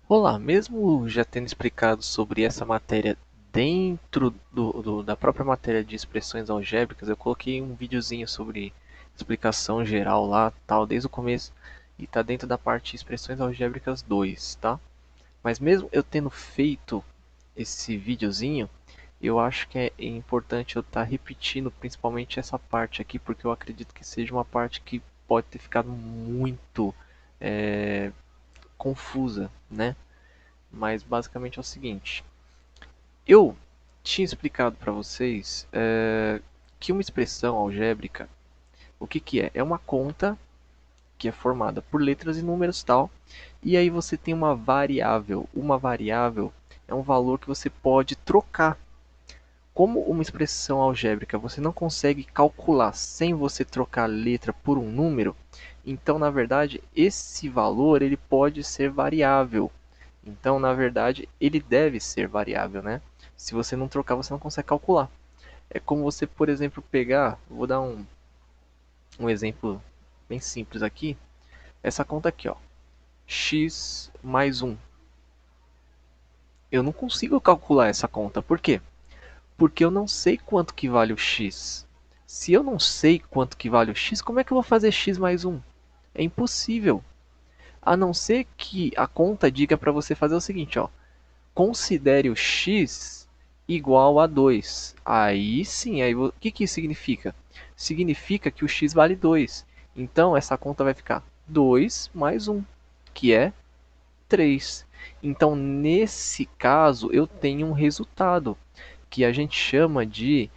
Olá, mesmo já tendo explicado sobre essa matéria dentro da própria matéria de expressões algébricas, eu coloquei um videozinho sobre explicação geral lá, tal, desde o começo, e está dentro da parte de expressões algébricas 2, tá? Mas mesmo eu tendo feito esse videozinho, eu acho que é importante eu estar repetindo principalmente essa parte aqui, porque eu acredito que seja uma parte que pode ter ficado muito confusa, né? Mas basicamente é o seguinte: eu tinha explicado para vocês que uma expressão algébrica, o que, que é? É uma conta que é formada por letras e números tal, e aí você tem uma variável. Uma variável é um valor que você pode trocar. Como uma expressão algébrica você não consegue calcular sem você trocar a letra por um número, então na verdade esse valor ele pode ser variável. Então, na verdade, ele deve ser variável, né? Se você não trocar, você não consegue calcular. É como você, por exemplo, pegar, vou dar um exemplo bem simples aqui. Essa conta aqui, ó, x mais um. Eu não consigo calcular essa conta. Por quê? Porque eu não sei quanto que vale o x. Se eu não sei quanto que vale o x, como é que eu vou fazer x mais um? É impossível. A não ser que a conta diga para você fazer o seguinte, ó. Considere o x igual a 2. Aí sim, aí, o que, que isso significa? Significa que o x vale 2. Então, essa conta vai ficar 2 mais 1, que é 3. Então, nesse caso, eu tenho um resultado, que a gente chama de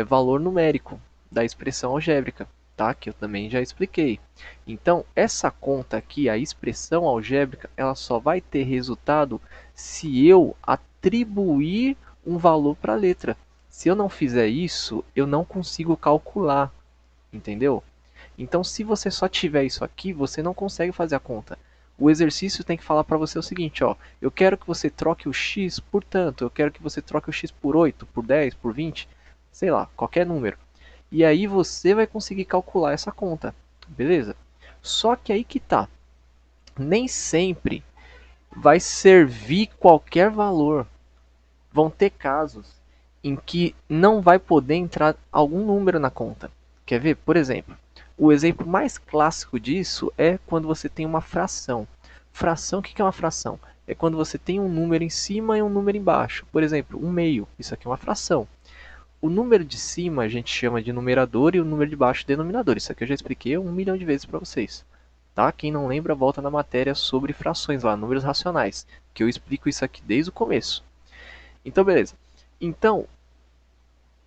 valor numérico da expressão algébrica, tá? Que eu também já expliquei. Então, essa conta aqui, a expressão algébrica, ela só vai ter resultado se eu atribuir um valor para a letra. Se eu não fizer isso, eu não consigo calcular, entendeu? Então, se você só tiver isso aqui, você não consegue fazer a conta. O exercício tem que falar para você o seguinte, ó, eu quero que você troque o x por tanto, eu quero que você troque o x por 8, por 10, por 20, sei lá, qualquer número. E aí você vai conseguir calcular essa conta, beleza? Só que aí que tá, nem sempre vai servir qualquer valor. Vão ter casos em que não vai poder entrar algum número na conta. Quer ver? Por exemplo, o exemplo mais clássico disso é quando você tem uma fração. Fração, o que é uma fração? É quando você tem um número em cima e um número embaixo. Por exemplo, um meio. Isso aqui é uma fração. O número de cima a gente chama de numerador e o número de baixo denominador. Isso aqui eu já expliquei 1 milhão de vezes para vocês. Tá? Quem não lembra, volta na matéria sobre frações lá, números racionais, que eu explico isso aqui desde o começo. Então, beleza. Então,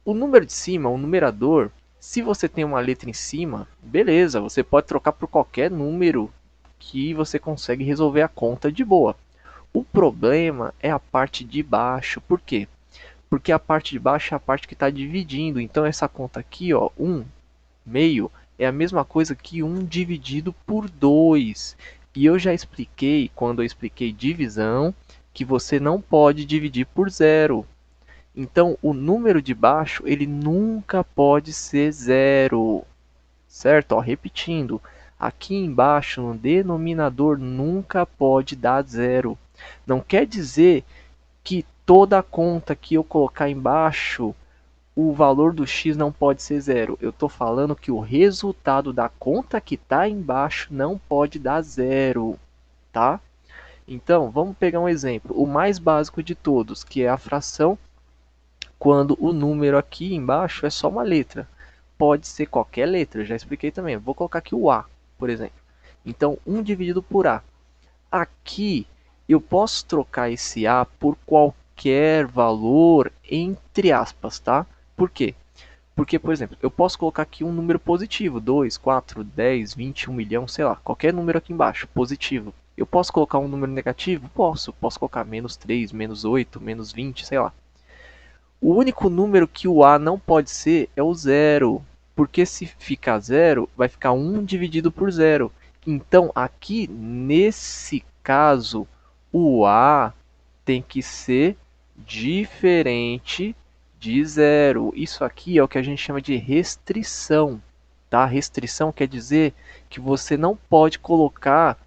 o número de cima, o numerador, se você tem uma letra em cima, beleza, você pode trocar por qualquer número que você consegue resolver a conta de boa. O problema é a parte de baixo. Por quê? Porque a parte de baixo é a parte que está dividindo. Então essa conta aqui, ó, 1 meio, é a mesma coisa que 1 dividido por 2. E eu já expliquei, quando eu expliquei divisão, que você não pode dividir por zero. Então, o número de baixo ele nunca pode ser zero, certo? Ó, repetindo, aqui embaixo no denominador nunca pode dar zero. Não quer dizer que toda conta que eu colocar embaixo, o valor do x não pode ser zero. Eu estou falando que o resultado da conta que está embaixo não pode dar zero, tá? Então, vamos pegar um exemplo, o mais básico de todos, que é a fração quando o número aqui embaixo é só uma letra. Pode ser qualquer letra, já expliquei também. Vou colocar aqui o A, por exemplo. Então, 1 dividido por A. Aqui, eu posso trocar esse A por qualquer valor entre aspas, tá? Por quê? Porque, por exemplo, eu posso colocar aqui um número positivo, 2, 4, 10, 20, 1 milhão, sei lá, qualquer número aqui embaixo, positivo. Eu posso colocar um número negativo? Posso. Posso colocar menos 3, menos 8, menos 20, sei lá. O único número que o A não pode ser é o zero, porque se ficar zero, vai ficar 1 dividido por zero. Então, aqui, nesse caso, o A tem que ser diferente de zero. Isso aqui é o que a gente chama de restrição. Tá? Restrição quer dizer que você não pode colocar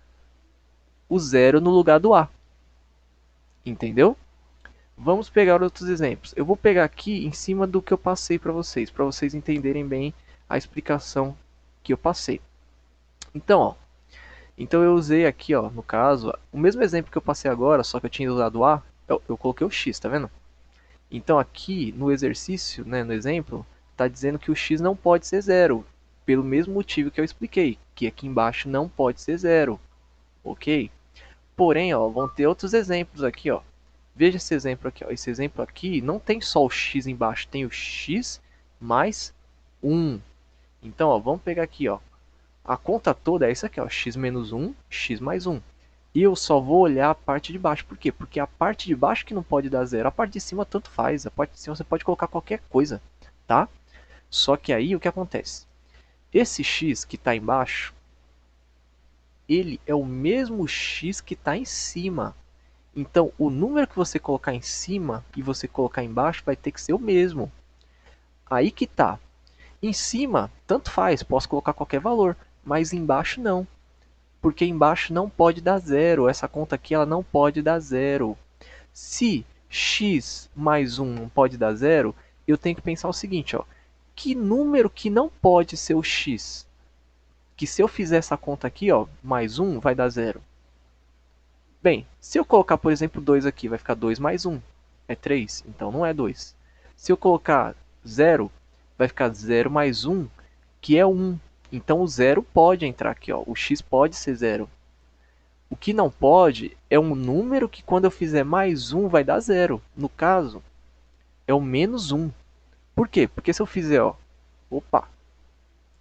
o zero no lugar do A. Entendeu? Vamos pegar outros exemplos. Eu vou pegar aqui em cima do que eu passei para vocês entenderem bem a explicação que eu passei. Então, ó, então eu usei aqui, ó, no caso, o mesmo exemplo que eu passei agora, só que eu tinha usado o A, eu coloquei o X, tá vendo? Então aqui no exercício, né, no exemplo, está dizendo que o X não pode ser zero, pelo mesmo motivo que eu expliquei, que aqui embaixo não pode ser zero, ok? Porém, ó, vão ter outros exemplos aqui, ó. Veja esse exemplo aqui, ó. Esse exemplo aqui não tem só o x embaixo, tem o x mais 1. Então, ó, vamos pegar aqui, ó. A conta toda é isso aqui, ó, x menos 1, x mais 1. E eu só vou olhar a parte de baixo. Por quê? Porque a parte de baixo que não pode dar zero. A parte de cima tanto faz. A parte de cima você pode colocar qualquer coisa, tá? Só que aí o que acontece? Esse x que está embaixo, ele é o mesmo x que está em cima. Então, o número que você colocar em cima e você colocar embaixo vai ter que ser o mesmo. Aí que tá. Em cima, tanto faz, posso colocar qualquer valor, mas embaixo não. Porque embaixo não pode dar zero. Essa conta aqui ela não pode dar zero. Se x mais 1 não pode dar zero, eu tenho que pensar o seguinte, ó. Que número que não pode ser o x? Que se eu fizer essa conta aqui, ó, mais 1 vai dar zero. Bem, se eu colocar, por exemplo, 2 aqui, vai ficar 2 mais 1. É 3, então não é 2. Se eu colocar 0, vai ficar 0 mais 1, que é 1. Então o 0 pode entrar aqui, ó. O x pode ser 0. O que não pode é um número que quando eu fizer mais 1 vai dar 0. No caso, é o menos 1. Por quê? Porque se eu fizer, ó... Opa,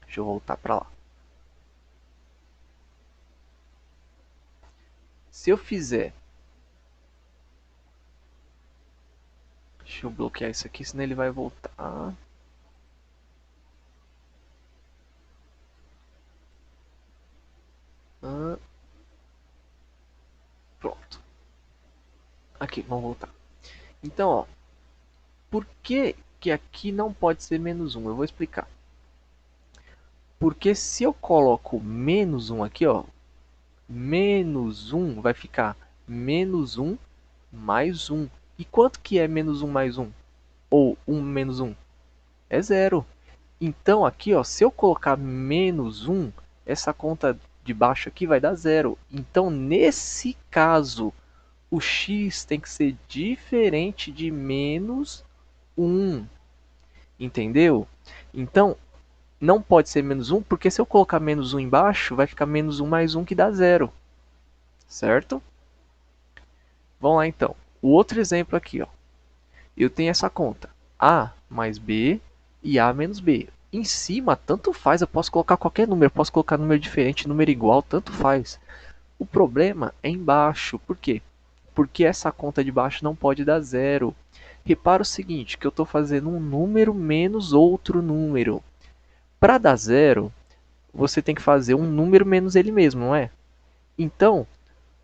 deixa eu voltar para lá. Se eu fizer... Deixa eu bloquear isso aqui, senão ele vai voltar. Pronto. Aqui, vamos voltar. Então, ó, por que, que aqui não pode ser menos 1? Eu vou explicar. Porque se eu coloco menos 1 aqui, ó, menos 1 vai ficar menos 1 mais 1. E quanto que é menos 1 mais 1? Ou 1 menos 1? É zero. Então aqui, ó, se eu colocar menos 1, essa conta de baixo aqui vai dar zero. Então nesse caso, o x tem que ser diferente de menos 1. Entendeu? Então, não pode ser menos 1, porque se eu colocar menos 1 embaixo, vai ficar menos 1 mais 1 que dá zero. Certo? Vamos lá então. O outro exemplo aqui, ó. Eu tenho essa conta. A mais B e A menos B. Em cima, tanto faz. Eu posso colocar qualquer número. Eu posso colocar número diferente, número igual, tanto faz. O problema é embaixo. Por quê? Porque essa conta de baixo não pode dar zero. Repara o seguinte, que eu estou fazendo um número menos outro número. Para dar zero, você tem que fazer um número menos ele mesmo, não é? Então,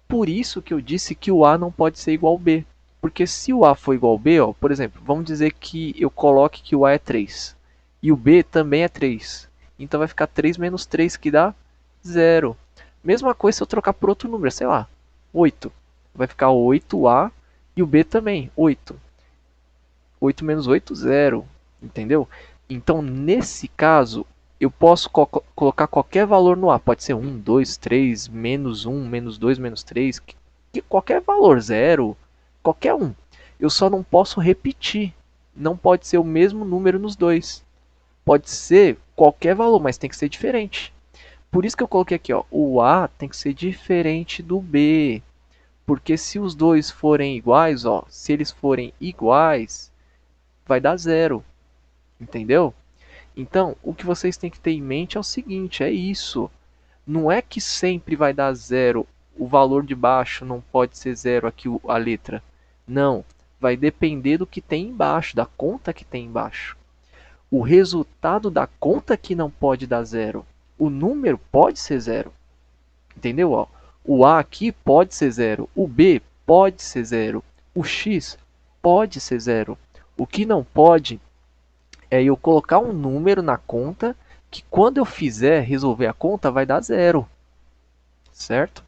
por isso que eu disse que o A não pode ser igual ao B. Porque se o A for igual ao B, ó, por exemplo, vamos dizer que eu coloque que o A é 3 e o B também é 3. Então vai ficar 3 menos 3 que dá zero. Mesma coisa se eu trocar por outro número, sei lá, 8. Vai ficar 8A e o B também, 8. 8 menos 8, 0. Entendeu? Então, nesse caso, eu posso colocar qualquer valor no A. Pode ser 1, 2, 3, menos 1, menos 2, menos 3. Qualquer valor, 0, qualquer um. Eu só não posso repetir. Não pode ser o mesmo número nos dois. Pode ser qualquer valor, mas tem que ser diferente. Por isso que eu coloquei aqui, ó, o A tem que ser diferente do B. Porque se os dois forem iguais, ó, se eles forem iguais, vai dar zero. Entendeu? Então, o que vocês têm que ter em mente é o seguinte, é isso. Não é que sempre vai dar zero, o valor de baixo não pode ser zero aqui a letra. Não, vai depender do que tem embaixo, da conta que tem embaixo. O resultado da conta que não pode dar zero. O número pode ser zero. Entendeu? Ó, o A aqui pode ser zero, o B pode ser zero, o X pode ser zero. O que não pode é eu colocar um número na conta que quando eu fizer resolver a conta vai dar zero, certo?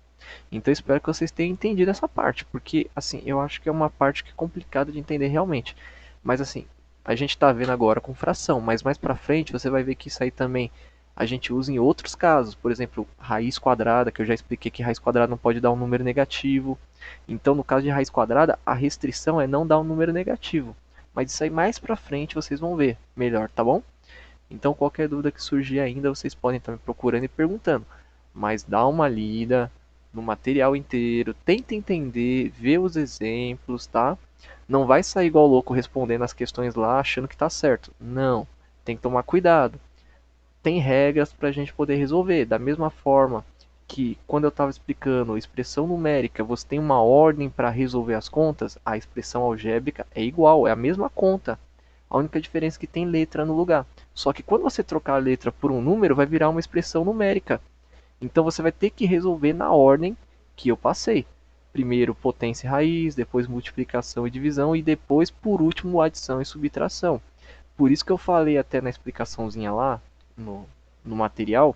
Então espero que vocês tenham entendido essa parte, porque assim, eu acho que é uma parte que é complicada de entender realmente. Mas assim, a gente está vendo agora com fração, mas mais para frente você vai ver que isso aí também a gente usa em outros casos, por exemplo, raiz quadrada, que eu já expliquei que raiz quadrada não pode dar um número negativo. Então, no caso de raiz quadrada, a restrição é não dar um número negativo. Mas isso aí mais para frente vocês vão ver melhor, tá bom? Então, qualquer dúvida que surgir ainda, vocês podem estar me procurando e perguntando. Mas dá uma lida no material inteiro, tenta entender, vê os exemplos, tá? Não vai sair igual louco respondendo as questões lá achando que está certo. Não, tem que tomar cuidado. Tem regras para a gente poder resolver. Da mesma forma que quando eu estava explicando expressão numérica, você tem uma ordem para resolver as contas, a expressão algébrica é igual, é a mesma conta. A única diferença é que tem letra no lugar. Só que quando você trocar a letra por um número, vai virar uma expressão numérica. Então você vai ter que resolver na ordem que eu passei. Primeiro potência e raiz, depois multiplicação e divisão e depois, por último, adição e subtração. Por isso que eu falei até na explicaçãozinha lá, no, no material,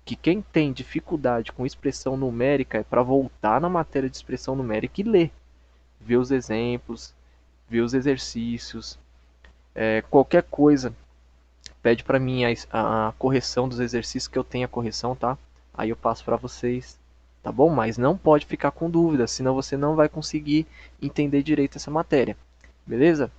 que quem tem dificuldade com expressão numérica é para voltar na matéria de expressão numérica e ler. Ver os exemplos, ver os exercícios, qualquer coisa pede para mim a correção dos exercícios que eu tenho a correção, tá? Aí eu passo para vocês, tá bom? Mas não pode ficar com dúvida, senão você não vai conseguir entender direito essa matéria, beleza?